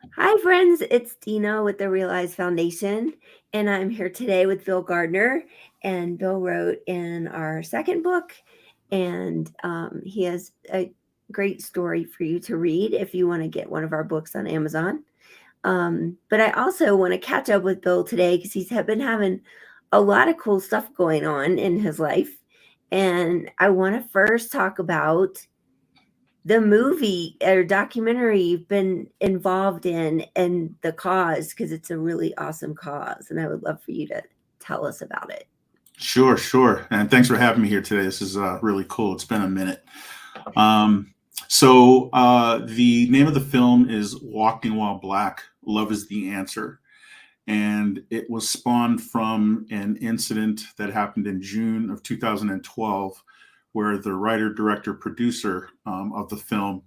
Hi, friends. It's Dina with the Realize Foundation, and I'm here today with Bill Gardiner. And Bill wrote in our second book, and he has a great story for you to read if you want to get one of our books on Amazon. But I also want to catch up with Bill today because he's been having a lot of cool stuff going on in his life. And I want to first talk about the movie or documentary you've been involved in and the cause because it's a really awesome cause and I would love for you to tell us about it. Sure, sure. And thanks for having me here today. This is really cool. It's been a minute. Um, the name of the film is Walking While Black, Love is the Answer. And it was spawned from an incident that happened in June of 2012, where the writer, director, producer of the film,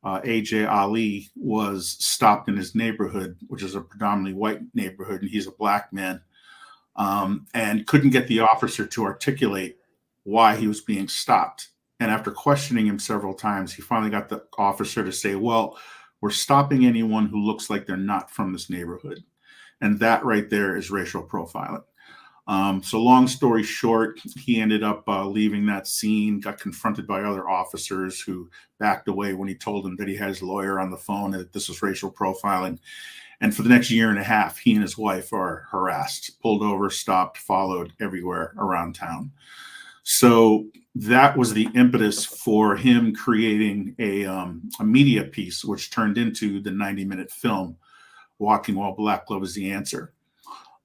AJ Ali, was stopped in his neighborhood, which is a predominantly white neighborhood, and he's a black man, and couldn't get the officer to articulate why he was being stopped. And after questioning him several times, he finally got the officer to say, "Well, we're stopping anyone who looks like they're not from this neighborhood." And that right there is racial profiling. So, long story short, he ended up leaving that scene, got confronted by other officers who backed away when he told them that he had his lawyer on the phone and that this was racial profiling. And for the next year and a half, he and his wife are harassed, pulled over, stopped, followed everywhere around town. So that was the impetus for him creating a media piece, which turned into the 90-minute film, Walking While Black, Love is the Answer.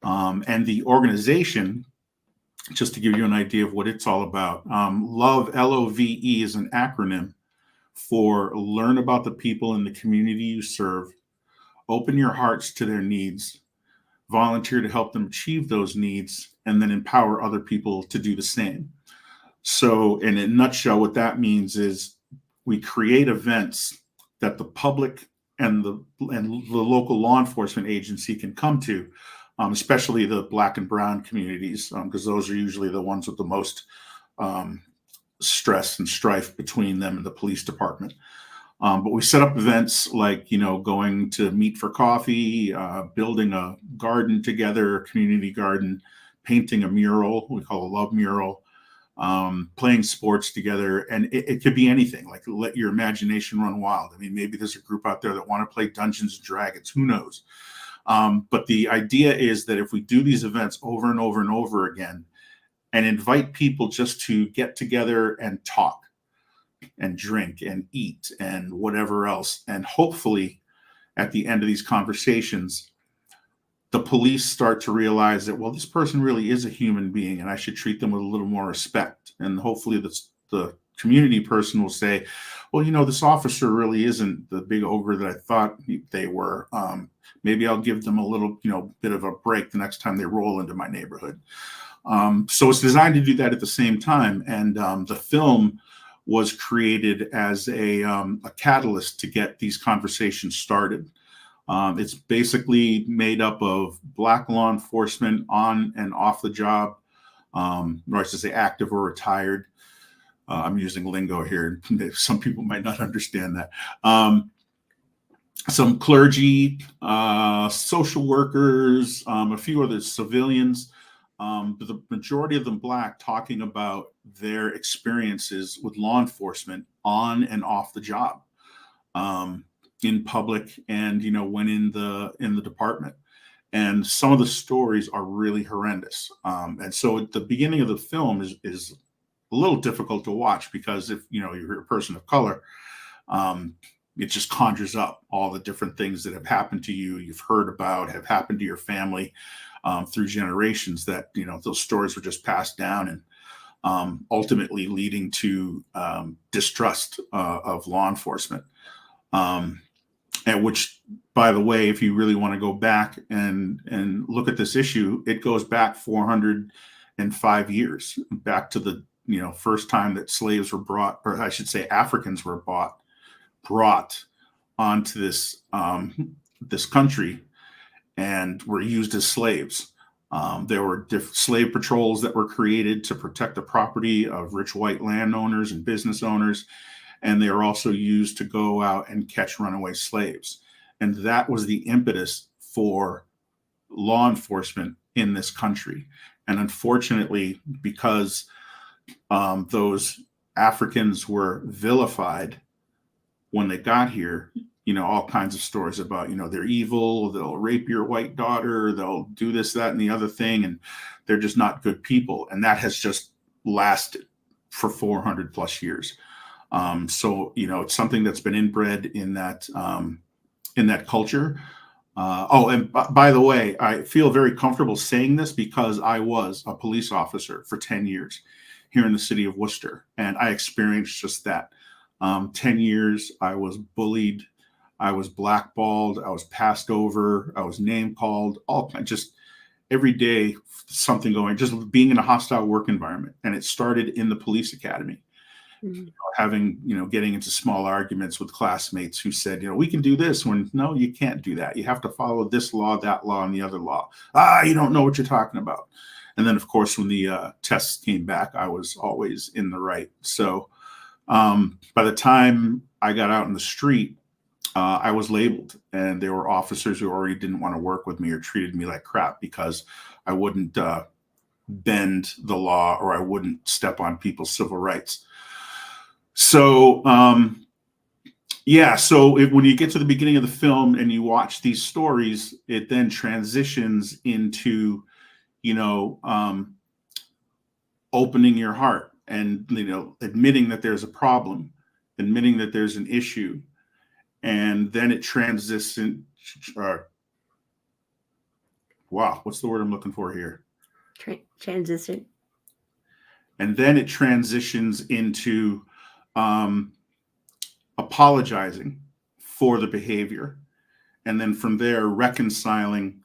And the organization, just to give you an idea of what it's all about, LOVE, LOVE, is an acronym for Learn About the People in the Community You Serve, Open Your Hearts to Their Needs, Volunteer to help them achieve those needs, and then empower other people to do the same. So, in a nutshell, what that means is we create events that the public and the local law enforcement agency can come to, especially the Black and Brown communities, because those are usually the ones with the most um, stress and strife between them and the police department. But we set up events like, going to meet for coffee, building a garden together, a community garden, painting a mural, we call a love mural, playing sports together. And it could be anything, like let your imagination run wild. I mean, maybe there's a group out there that want to play Dungeons and Dragons, who knows? But the idea is that if we do these events over and over and over again and invite people just to get together and talk, and drink and eat and whatever else. And hopefully, at the end of these conversations, the police start to realize that, well, this person really is a human being and I should treat them with a little more respect. And hopefully, the community person will say, well, this officer really isn't the big ogre that I thought they were. Maybe I'll give them a little, bit of a break the next time they roll into my neighborhood. So it's designed to do that at the same time. And the film was created as a catalyst to get these conversations started. It's basically made up of Black law enforcement on and off the job, or I should say active or retired. I'm using lingo here. Some people might not understand that. Some clergy, social workers, a few other civilians, but the majority of them Black, talking about their experiences with law enforcement on and off the job, in public, and when in the department. And some of the stories are really horrendous. And so at the beginning of the film is a little difficult to watch because if you're a person of color, um, it just conjures up all the different things that have happened to you, you've heard about, have happened to your family, through generations, that those stories were just passed down, and ultimately leading to distrust of law enforcement. Um, and which, by the way, if you really want to go back and look at this issue, it goes back 405 years, back to the first time that slaves were brought, or I should say Africans were brought onto this country and were used as slaves. There were slave patrols that were created to protect the property of rich white landowners and business owners, and they were also used to go out and catch runaway slaves. And that was the impetus for law enforcement in this country. And unfortunately, because those Africans were vilified when they got here, all kinds of stories about, they're evil, they'll rape your white daughter, they'll do this, that, and the other thing, and they're just not good people. And that has just lasted for 400 plus years. So, it's something that's been inbred in that culture. And by the way, I feel very comfortable saying this because I was a police officer for 10 years here in the city of Worcester, and I experienced just that. 10 years, I was bullied, I was blackballed, I was passed over, I was name called, just every day something going, just being in a hostile work environment. And it started in the police academy. Having, getting into small arguments with classmates who said, we can do this, when no, you can't do that. You have to follow this law, that law, and the other law. You don't know what you're talking about. And then, of course, when the tests came back, I was always in the right. So by the time I got out in the street, I was labeled, and there were officers who already didn't want to work with me or treated me like crap because I wouldn't bend the law or I wouldn't step on people's civil rights. So, when you get to the beginning of the film and you watch these stories, it then transitions into, opening your heart and, admitting that there's a problem, admitting that there's an issue. And then it transitions. Wow, what's the word I'm looking for here? Transition. And then it transitions into apologizing for the behavior, and then from there reconciling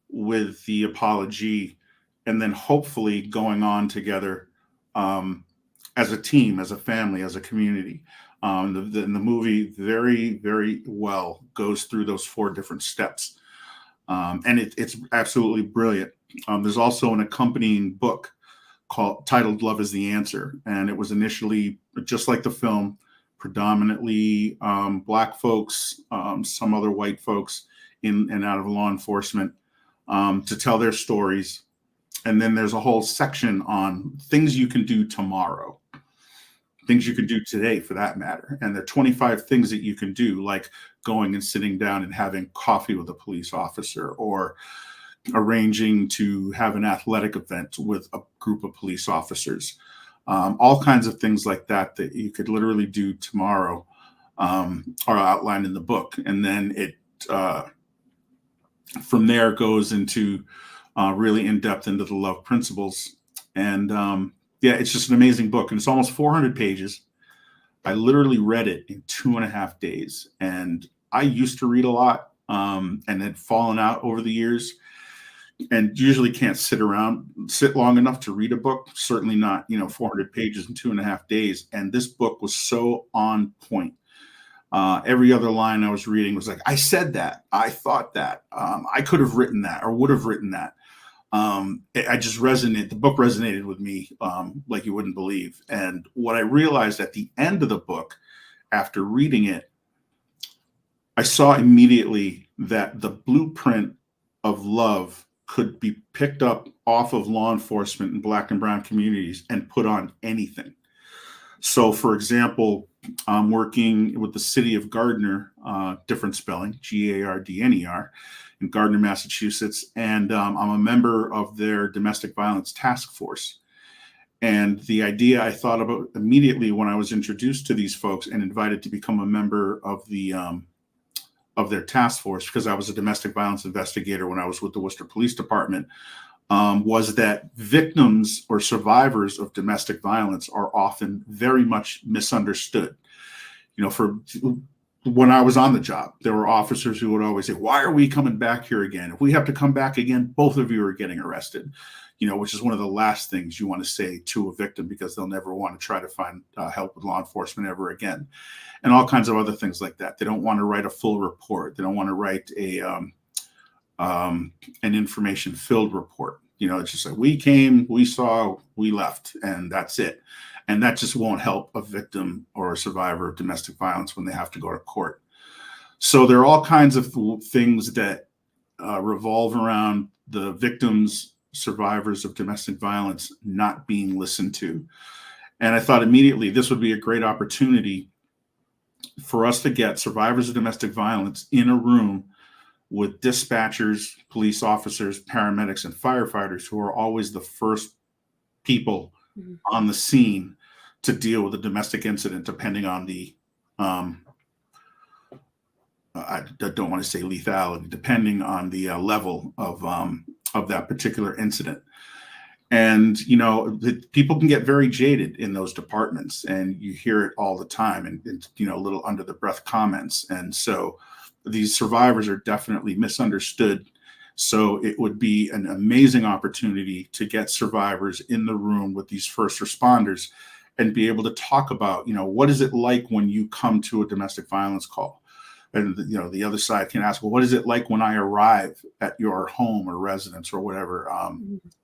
with the apology, and then hopefully going on together as a team, as a family, as a community. The movie very, very well goes through those 4 different steps, and it's absolutely brilliant. There's also an accompanying book titled "Love Is the Answer," and it was initially, just like the film, predominantly Black folks, some other white folks in and out of law enforcement, to tell their stories. And then there's a whole section on things you can do tomorrow, things you can do today for that matter. And there are 25 things that you can do, like going and sitting down and having coffee with a police officer, or arranging to have an athletic event with a group of police officers. All kinds of things like that you could literally do tomorrow, are outlined in the book. And then it from there goes into really in depth into the love principles. And it's just an amazing book. And it's almost 400 pages. I literally read it in 2.5 days. And I used to read a lot and had fallen out over the years, and usually can't sit long enough to read a book. Certainly not, 400 pages in 2.5 days. And this book was so on point. Every other line I was reading was like, I said that, I thought that, I could have written that or would have written that. The book resonated with me like you wouldn't believe. And what I realized at the end of the book, after reading it, I saw immediately that the blueprint of love could be picked up off of law enforcement in Black and brown communities and put on anything. So, for example, I'm working with the city of Gardiner, different spelling, Gardner, in Gardner, Massachusetts, and I'm a member of their domestic violence task force. And the idea I thought about immediately when I was introduced to these folks and invited to become a member of their task force, because I was a domestic violence investigator when I was with the Worcester Police Department, was that victims or survivors of domestic violence are often very much misunderstood. When I was on the job, there were officers who would always say, why are we coming back here again? If we have to come back again, both of you are getting arrested, which is one of the last things you want to say to a victim, because they'll never want to try to find help with law enforcement ever again. And all kinds of other things like that. They don't want to write a full report. They don't want to write an information-filled report. It's just like, we came, we saw, we left, and that's it. And that just won't help a victim or a survivor of domestic violence when they have to go to court. So there are all kinds of things that revolve around the victims, survivors of domestic violence not being listened to. And I thought immediately this would be a great opportunity for us to get survivors of domestic violence in a room with dispatchers, police officers, paramedics, and firefighters, who are always the first people Mhm. on the scene to deal with a domestic incident, depending on the I don't want to say lethality, depending on the level of that particular incident. And people can get very jaded in those departments, and you hear it all the time, and little under the breath comments. And so these survivors are definitely misunderstood. So it would be an amazing opportunity to get survivors in the room with these first responders and be able to talk about, what is it like when you come to a domestic violence call? And the other side can ask, well, what is it like when I arrive at your home or residence or whatever,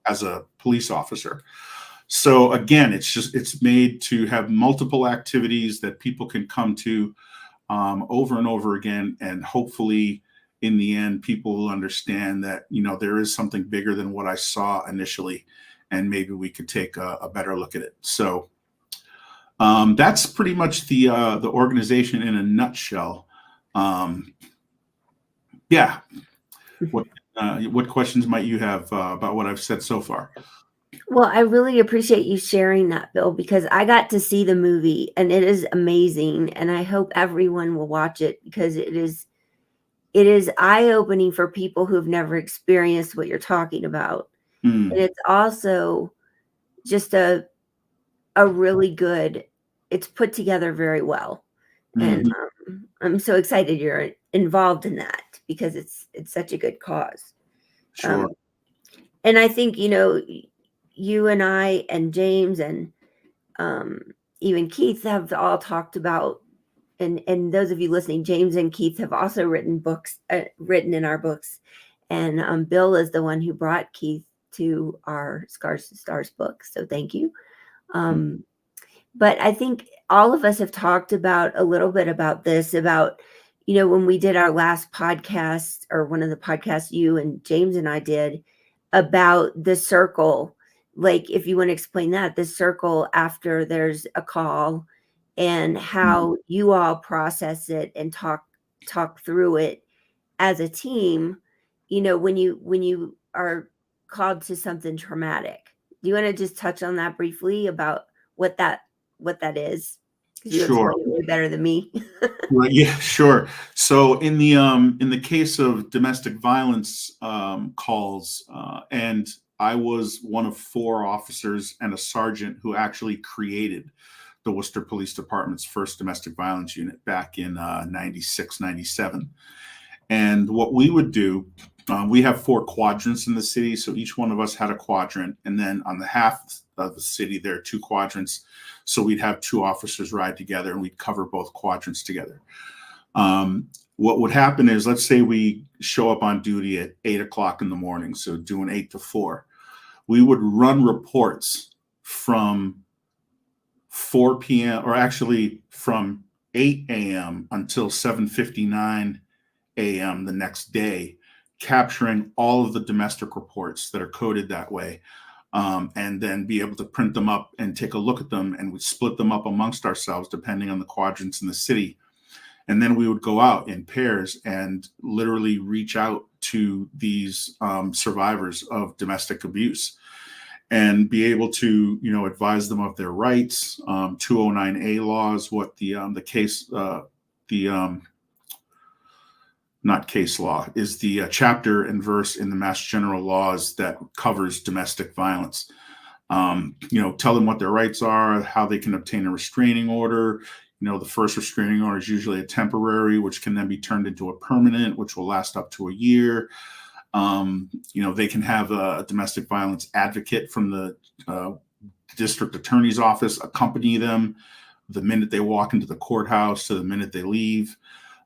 as a police officer? So again, it's made to have multiple activities that people can come to over and over again, and hopefully in the end people will understand that there is something bigger than what I saw initially, and maybe we could take a better look at it. So that's pretty much the organization in a nutshell. Yeah. What questions might you have about what I've said so far? Well, I really appreciate you sharing that, Bill, because I got to see the movie and it is amazing. And I hope everyone will watch it, because it is eye-opening for people who've never experienced what you're talking about. And Mm, it's also just a really good, it's put together very well. And mhm, I'm so excited you're involved in that, because it's such a good cause. sure. Um, and I think, you and I and James and um, even Keith have all talked about, and those of you listening, James and Keith have also written books, written in our books, and Bill is the one who brought Keith to our Scars to Stars book. So thank you. Um, but I think all of us have talked about a little bit about this, about, when we did our last podcast, or one of the podcasts you and James and I did, about the circle. Like, if you want to explain that, the circle after there's a call, and Mm, how you all process it and talk through it as a team, when you are called to something traumatic. Do you want to just touch on that briefly, about what that is? Because you sure. explain it way better than me. Right, yeah, sure. So in the case of domestic violence calls, and I was one of 4 officers and a sergeant who actually created the Worcester Police Department's first domestic violence unit back in 96, 97. And what we would do, we have 4 quadrants in the city. So each one of us had a quadrant. And then on the half of the city, there are 2 quadrants. So we'd have 2 officers ride together, and we'd cover both quadrants together. What would happen is, let's say we show up on duty at 8 o'clock in the morning, so doing 8 to 4. We would run reports from 4 p.m., or actually from 8 a.m. until 7:59 a.m. the next day, capturing all of the domestic reports that are coded that way, and then be able to print them up and take a look at them, and we split them up amongst ourselves depending on the quadrants in the city. And then we would go out in pairs and literally reach out to these survivors of domestic abuse, and be able to advise them of their rights, 209A laws, what the case the not case law, is the chapter and verse in the Mass General laws that covers domestic violence. Tell them what their rights are, how they can obtain a restraining order. The first restraining order is usually a temporary, which can then be turned into a permanent, which will last up to a year. They can have a domestic violence advocate from the district attorney's office accompany them the minute they walk into the courthouse to the minute they leave.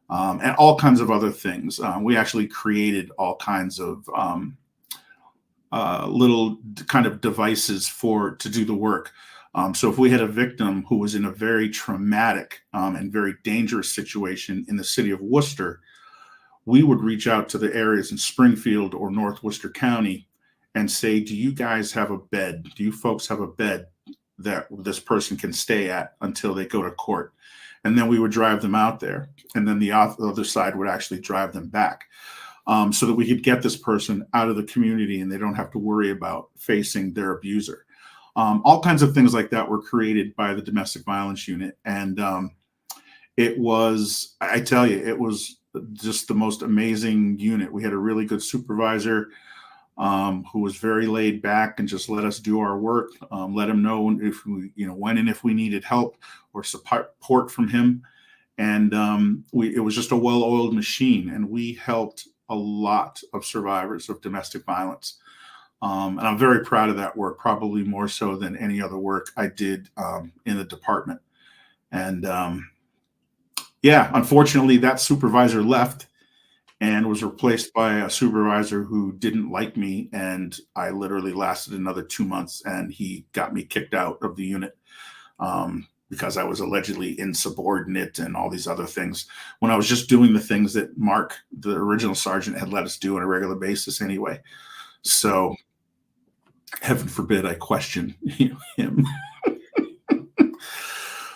And all kinds of other things. We actually created all kinds of little kind of devices to do the work. So if we had a victim who was in a very traumatic and very dangerous situation in the city of Worcester, we would reach out to the areas in Springfield or North Worcester County and say, do you guys have a bed? Do you folks have a bed that this person can stay at until they go to court? And then we would drive them out there. And then the other side would actually drive them back, so that we could get this person out of the community and they don't have to worry about facing their abuser. All kinds of things like that were created by the domestic violence unit. And it was, I tell you, it was just the most amazing unit. We had a really good supervisor who was very laid back and just let us do our work, let him know if we, when and if we needed help or support from him. And it was just a well-oiled machine, and we helped a lot of survivors of domestic violence. And I'm very proud of that work, probably more so than any other work I did in the department. And yeah, unfortunately, that supervisor left and was replaced by a supervisor who didn't like me. And I literally lasted another 2 months, and he got me kicked out of the unit because I was allegedly insubordinate and all these other things, when I was just doing the things that Mark, the original sergeant, had let us do on a regular basis anyway. So heaven forbid I question him.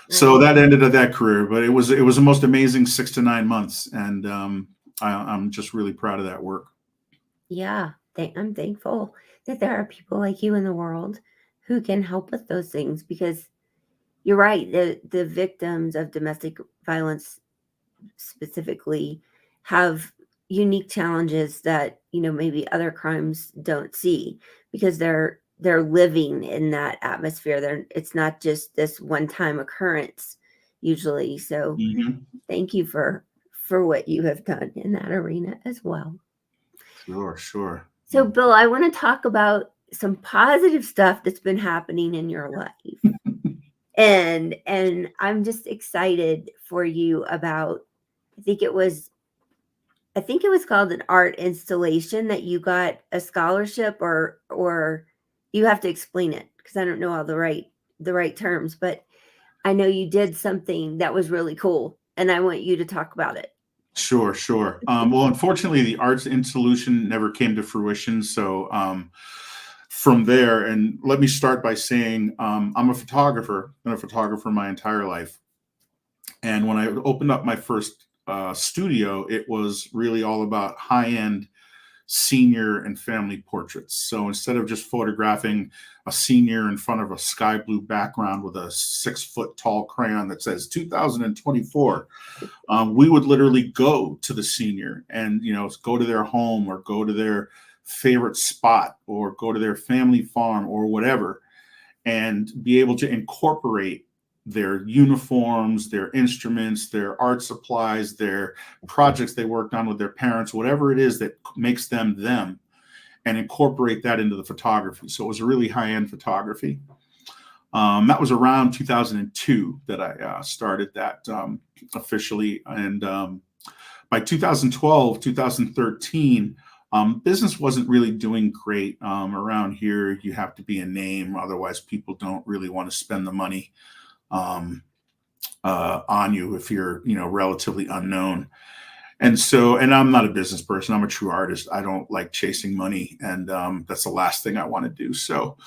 So that ended that career, but it was the most amazing 6 to 9 months, and I'm just really proud of that work. Yeah, I'm thankful that there are people like you in the world who can help with those things, because you're right. The victims of domestic violence specifically have unique challenges that, maybe other crimes don't see, because they're living in that atmosphere. It's not just this one-time occurrence usually. So Mm-hmm. thank you for what you have done in that arena as well. Sure. So Bill, I want to talk about some positive stuff that's been happening in your life. And I'm just excited for you about, I think it was called an art installation that you got a scholarship, or you have to explain it because I don't know all the right terms, but I know you did something that was really cool, and I want you to talk about it. Sure. Well, unfortunately, the arts installation never came to fruition. So from there, and let me start by saying I'm a photographer, been a photographer my entire life. And when I opened up my first studio, it was really all about high-end senior and family portraits. So instead of just photographing a senior in front of a sky blue background with a 6-foot tall crayon that says 2024, we would literally go to the senior and, go to their home or go to their favorite spot or go to their family farm or whatever, and be able to incorporate their uniforms, their instruments, their art supplies, their projects they worked on with their parents, whatever it is that makes them them, and incorporate that into the photography. So it was a really high-end photography. That was around 2002 that I started that officially. And by 2012, 2013, business wasn't really doing great around here. You have to be a name, otherwise people don't really want to spend the money on you if you're, relatively unknown. And so, and I'm not a business person. I'm a true artist. I don't like chasing money, and that's the last thing I want to do. So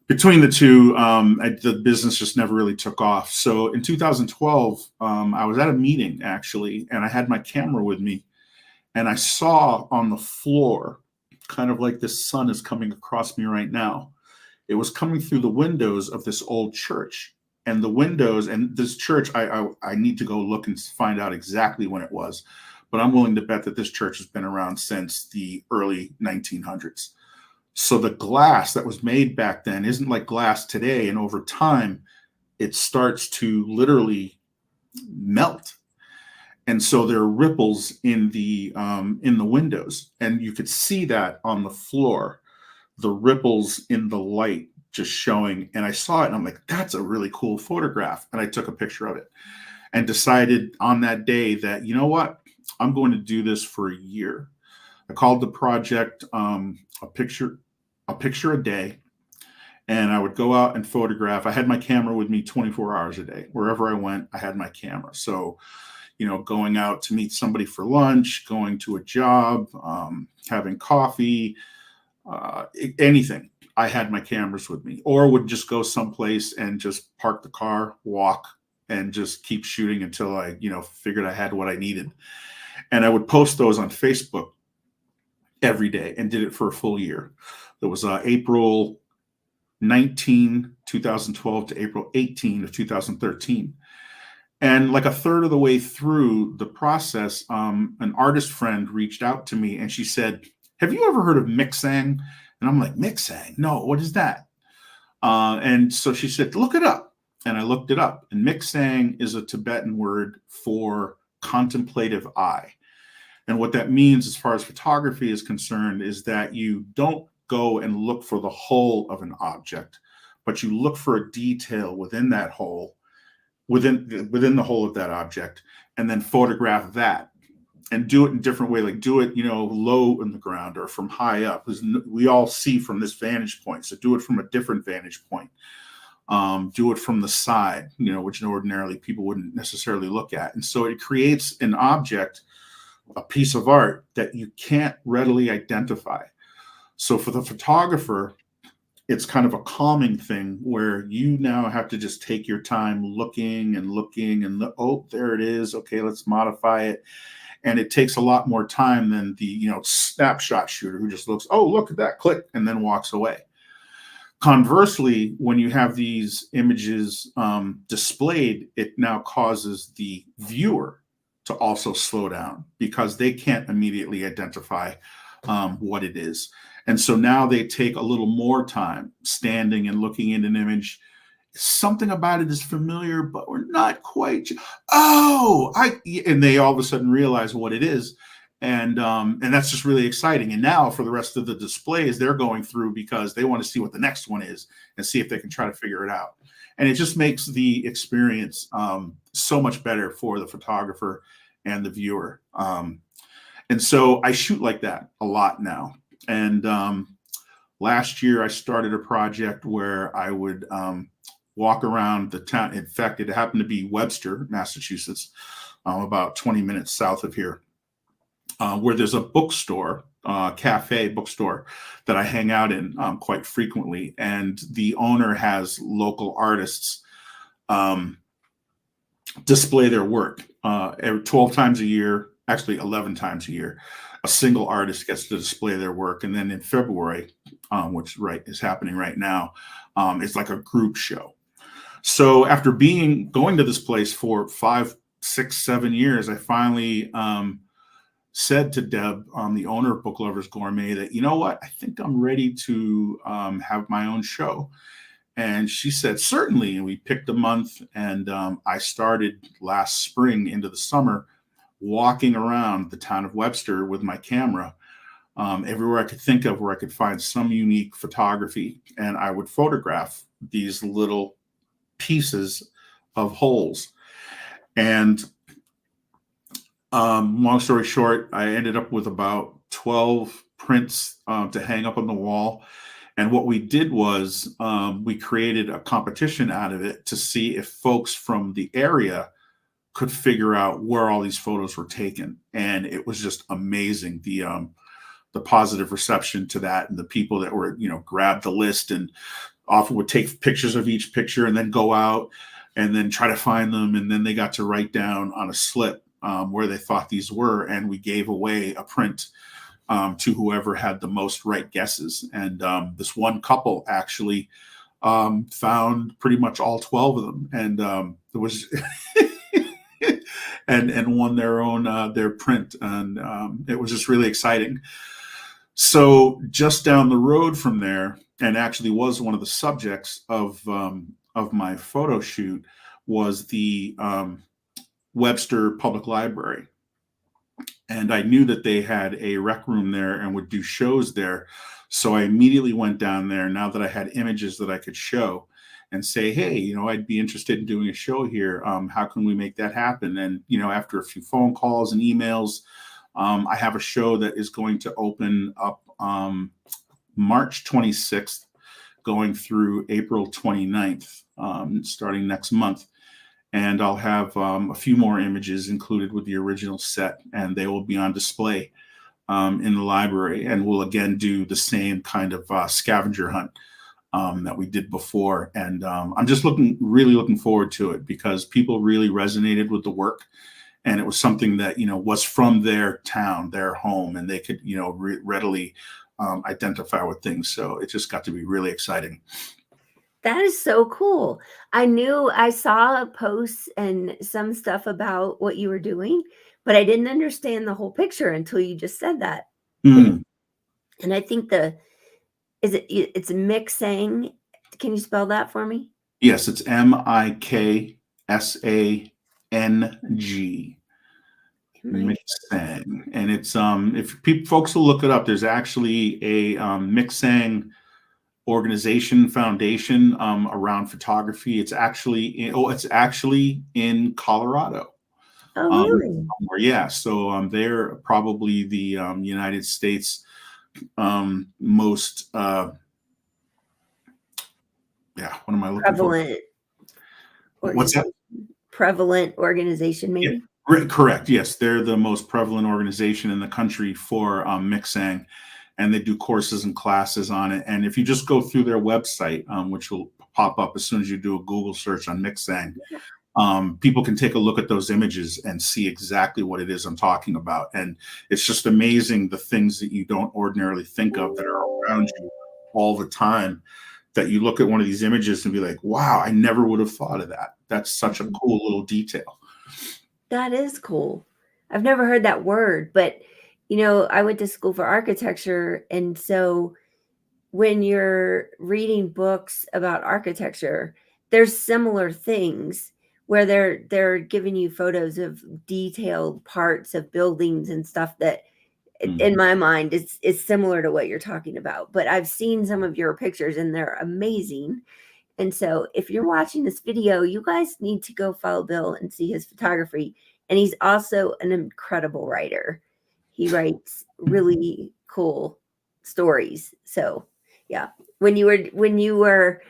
between the two, the business just never really took off. So in 2012, I was at a meeting actually, and I had my camera with me, and I saw on the floor, kind of like this sun is coming across me right now. It was coming through the windows of this old church. And the windows, and this church, I need to go look and find out exactly when it was, but I'm willing to bet that this church has been around since the early 1900s. So the glass that was made back then isn't like glass today, and over time, it starts to literally melt. And so there are ripples in the windows, and you could see that on the floor, the ripples in the light just showing. And I saw it, and I'm like, that's a really cool photograph. And I took a picture of it and decided on that day that, you know what, I'm going to do this for a year. I called the project a picture a day. and I would go out and photograph. I had my camera with me 24 hours a day. Wherever I went, I had my camera. So, going out to meet somebody for lunch, going to a job, having coffee, anything. I had my cameras with me, or would just go someplace and just park the car, walk, and just keep shooting until I, figured I had what I needed. And I would post those on Facebook every day and did it for a full year. It was April 19, 2012 to April 18 of 2013. And like a third of the way through the process, an artist friend reached out to me and she said, "Have you ever heard of mixang?" And I'm like, "Mixang? No, what is that?" And so she said, "Look it up." And I looked it up. And mixang is a Tibetan word for contemplative eye. And what that means, as far as photography is concerned, is that you don't go and look for the whole of an object, but you look for a detail within that whole, within the whole of that object, and then photograph that and do it in different way. Like do it, low in the ground or from high up, because we all see from this vantage point. So do it from a different vantage point. Do it from the side, which ordinarily people wouldn't necessarily look at. And so it creates an object, a piece of art that you can't readily identify. So for the photographer, it's kind of a calming thing where you now have to just take your time looking and looking and oh, there it is. Okay, let's modify it. And it takes a lot more time than the, snapshot shooter who just looks, oh, look at that, click, and then walks away. Conversely, when you have these images displayed, it now causes the viewer to also slow down because they can't immediately identify what it is. And so now they take a little more time standing and looking at an image. Something about it is familiar, but we're not quite. And they all of a sudden realize what it is. And that's just really exciting. And now for the rest of the displays, they're going through because they want to see what the next one is and see if they can try to figure it out. And it just makes the experience so much better for the photographer and the viewer. And so I shoot like that a lot now. And last year I started a project where I would walk around the town. In fact, it happened to be Webster, Massachusetts, about 20 minutes south of here, where there's a bookstore, cafe bookstore that I hang out in quite frequently. And the owner has local artists display their work 12 times a year, actually 11 times a year. A single artist gets to display their work. And then in February, which is happening right now, it's like a group show. So after going to this place for 5, 6, 7 years, I finally said to Deb, the owner of Book Lovers Gourmet, that, you know what, I think I'm ready to have my own show. And she said, certainly. And we picked a month. And I started last spring into the summer walking around the town of Webster with my camera, everywhere I could think of where I could find some unique photography. And I would photograph these little pieces of holes. And long story short, I ended up with about 12 prints to hang up on the wall. And what we did was we created a competition out of it to see if folks from the area could figure out where all these photos were taken. And it was just amazing. The positive reception to that, and the people that were, grabbed the list and often would take pictures of each picture and then go out and then try to find them. And then they got to write down on a slip where they thought these were. And we gave away a print to whoever had the most right guesses. And this one couple actually found pretty much all 12 of them. And it was and won their own their print. And it was just really exciting. So just down the road from there, and actually was one of the subjects of my photo shoot, was the Webster Public Library. And I knew that they had a rec room there and would do shows there. So I immediately went down there, now that I had images that I could show, and say, hey, I'd be interested in doing a show here. How can we make that happen? And, after a few phone calls and emails, I have a show that is going to open up March 26th going through April 29th, starting next month. And I'll have a few more images included with the original set, and they will be on display in the library. And we'll again do the same kind of scavenger hunt that we did before. And I'm just really looking forward to it because people really resonated with the work. And it was something that, was from their town, their home, and they could, readily identify with things. So it just got to be really exciting. That is so cool. I saw posts and some stuff about what you were doing, but I didn't understand the whole picture until you just said that. Mm. And I think it's mixing. Can you spell that for me? Yes, it's Miksang. Mixang, and it's if folks will look it up, there's actually a Mixang organization foundation around photography. It's actually in Colorado. Oh, really? Yeah, so they're probably the United States most what am I looking Prevalent for? What's that? Prevalent organization, maybe? Yeah, correct. Yes, they're the most prevalent organization in the country for Mixang, and they do courses and classes on it. And if you just go through their website, which will pop up as soon as you do a Google search on Mixang, people can take a look at those images and see exactly what it is I'm talking about. And it's just amazing the things that you don't ordinarily think of that are around you all the time, that you look at one of these images and be like, wow, I never would have thought of that. That's such a cool little detail. That is cool. I've never heard that word, but I went to school for architecture, and so when you're reading books about architecture, there's similar things where they're giving you photos of detailed parts of buildings and stuff that in my mind is similar to what you're talking about. But I've seen some of your pictures and they're amazing. And so if you're watching this video, you guys need to go follow Bill and see his photography. And he's also an incredible writer. He writes really cool stories. So yeah, when you were,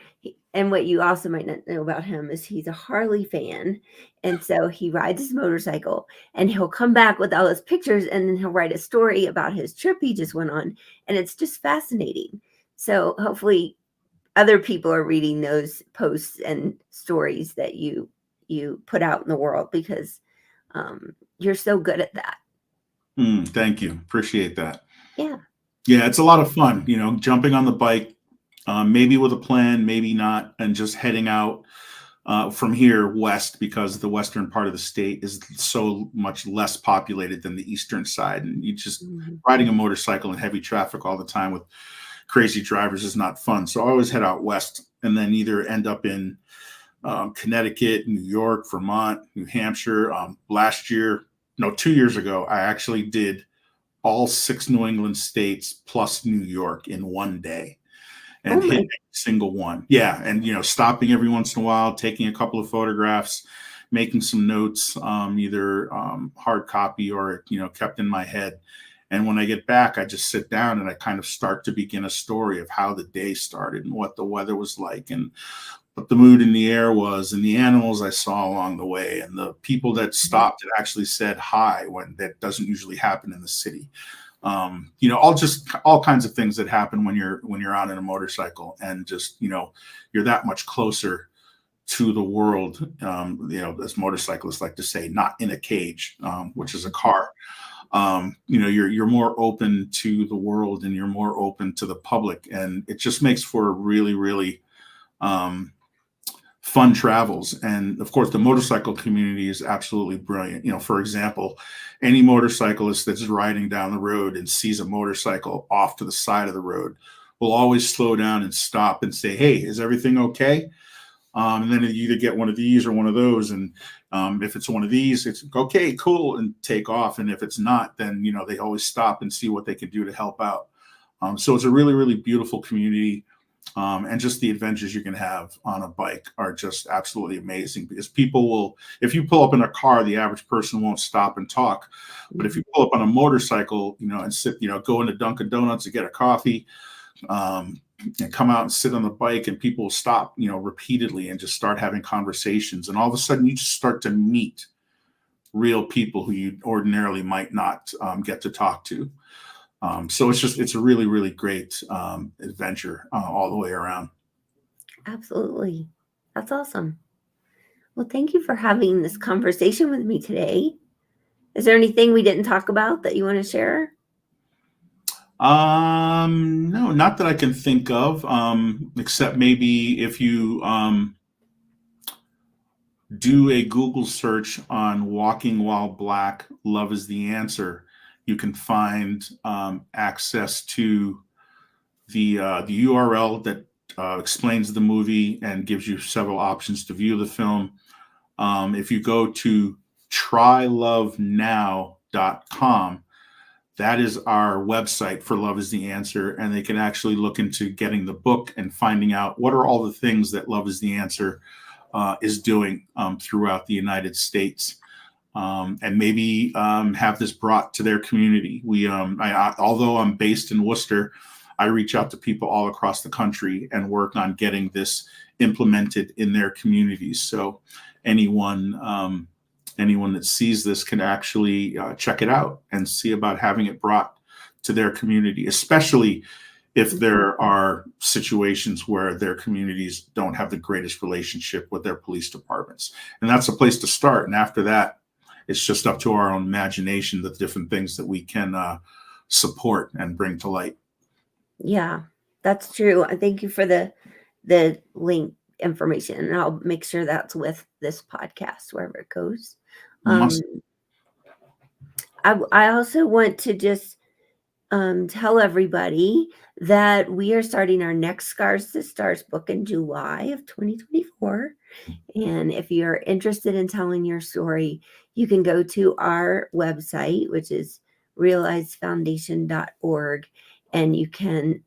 and what you also might not know about him is he's a Harley fan. And so he rides his motorcycle and he'll come back with all his pictures and then he'll write a story about his trip he just went on. And it's just fascinating. So hopefully other people are reading those posts and stories that you put out in the world, because you're so good at that. Thank you. Appreciate that. Yeah. Yeah, it's a lot of fun, jumping on the bike, maybe with a plan, maybe not, and just heading out from here west, because the western part of the state is so much less populated than the eastern side. And you just riding a motorcycle in heavy traffic all the time with crazy drivers is not fun. So I always head out west and then either end up in Connecticut, New York, Vermont, New Hampshire. 2 years ago, I actually did all 6 New England states plus New York in one day, and hit every single one. Yeah. And, stopping every once in a while, taking a couple of photographs, making some notes, either hard copy or, kept in my head. And when I get back, I just sit down and I kind of start to begin a story of how the day started and what the weather was like and what the mood in the air was and the animals I saw along the way and the people that stopped and actually said hi, when that doesn't usually happen in the city. All kinds of things that happen when you're out on a motorcycle, and just, you're that much closer to the world. As motorcyclists like to say, not in a cage, which is a car. You're more open to the world and you're more open to the public, and it just makes for a really, really fun travels. And of course, the motorcycle community is absolutely brilliant. For example, any motorcyclist that's riding down the road and sees a motorcycle off to the side of the road will always slow down and stop and say, "Hey, is everything okay?" And then you either get one of these or one of those. And if it's one of these, it's okay, cool, and take off. And if it's not, then, they always stop and see what they can do to help out. So it's a really, really beautiful community. And just the adventures you can have on a bike are just absolutely amazing, because people will, if you pull up in a car, the average person won't stop and talk. But if you pull up on a motorcycle, and sit, go into Dunkin' Donuts to get a coffee, and come out and sit on the bike, and people will stop, repeatedly and just start having conversations. And all of a sudden, you just start to meet real people who you ordinarily might not get to talk to. So it's a really, really great adventure all the way around. Absolutely. That's awesome. Well, thank you for having this conversation with me today. Is there anything we didn't talk about that you want to share? No, not that I can think of, except maybe if you do a Google search on Walking While Black, Love is the Answer, you can find access to the URL that explains the movie and gives you several options to view the film. If you go to trylovenow.com, that is our website for Love is the Answer, and they can actually look into getting the book and finding out what are all the things that Love is the Answer is doing throughout the United States. And maybe have this brought to their community. Although I'm based in Worcester, I reach out to people all across the country and work on getting this implemented in their communities. So anyone that sees this can actually check it out and see about having it brought to their community, especially if there are situations where their communities don't have the greatest relationship with their police departments. And that's a place to start. And after that, it's just up to our own imagination, the different things that we can support and bring to light. Yeah, that's true. I thank you for the link information, and I'll make sure that's with this podcast wherever it goes. Must. I also want to just tell everybody that we are starting our next Scars to Stars book in July of 2024. And if you're interested in telling your story, you can go to our website, which is realizefoundation.org, and you can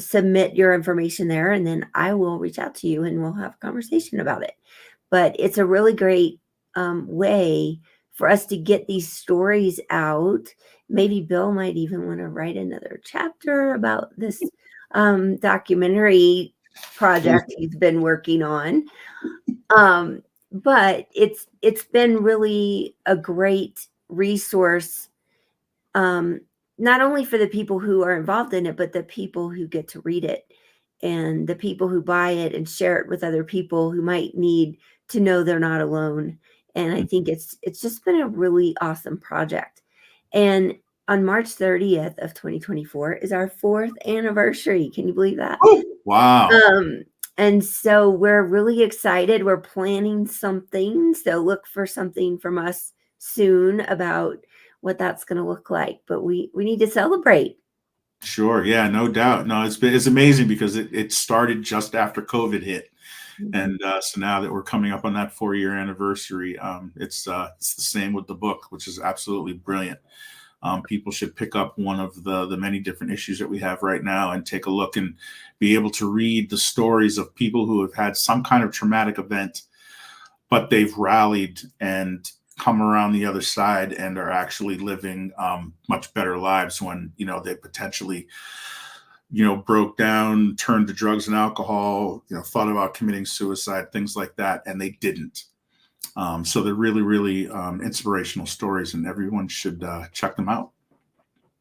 submit your information there, and then I will reach out to you and we'll have a conversation about it. But it's a really great way for us to get these stories out. Maybe Bill might even want to write another chapter about this documentary project he's been working on. But it's been really a great resource, not only for the people who are involved in it, but the people who get to read it and the people who buy it and share it with other people who might need to know they're not alone. And I think it's just been a really awesome project. And on March 30th of 2024 is our 4th anniversary. Can you believe that? Wow. And so we're really excited. We're planning something. So look for something from us soon about what that's going to look like. But we need to celebrate. Sure. Yeah, no doubt. No, it's amazing because it started just after COVID hit. And so now that we're coming up on that 4-year anniversary, it's the same with the book, which is absolutely brilliant. People should pick up one of the many different issues that we have right now and take a look and be able to read the stories of people who have had some kind of traumatic event, but they've rallied and come around the other side and are actually living much better lives when, they potentially broke down, turned to drugs and alcohol, thought about committing suicide, things like that, and they didn't. So they're really, really inspirational stories, and everyone should check them out.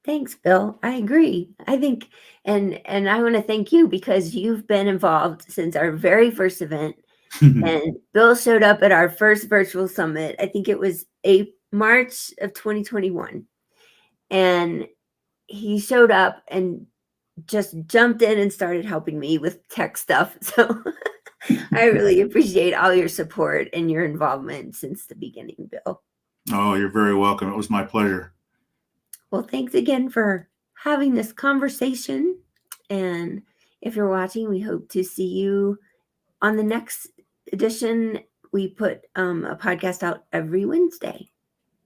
Thanks, Bill. I agree. I think, and I want to thank you because you've been involved since our very first event. And Bill showed up at our first virtual summit. I think it was March of 2021. And he showed up and just jumped in and started helping me with tech stuff. So I really appreciate all your support and your involvement since the beginning, Bill. Oh, you're very welcome. It was my pleasure. Well, thanks again for having this conversation. And if you're watching, we hope to see you on the next edition. We put a podcast out every Wednesday.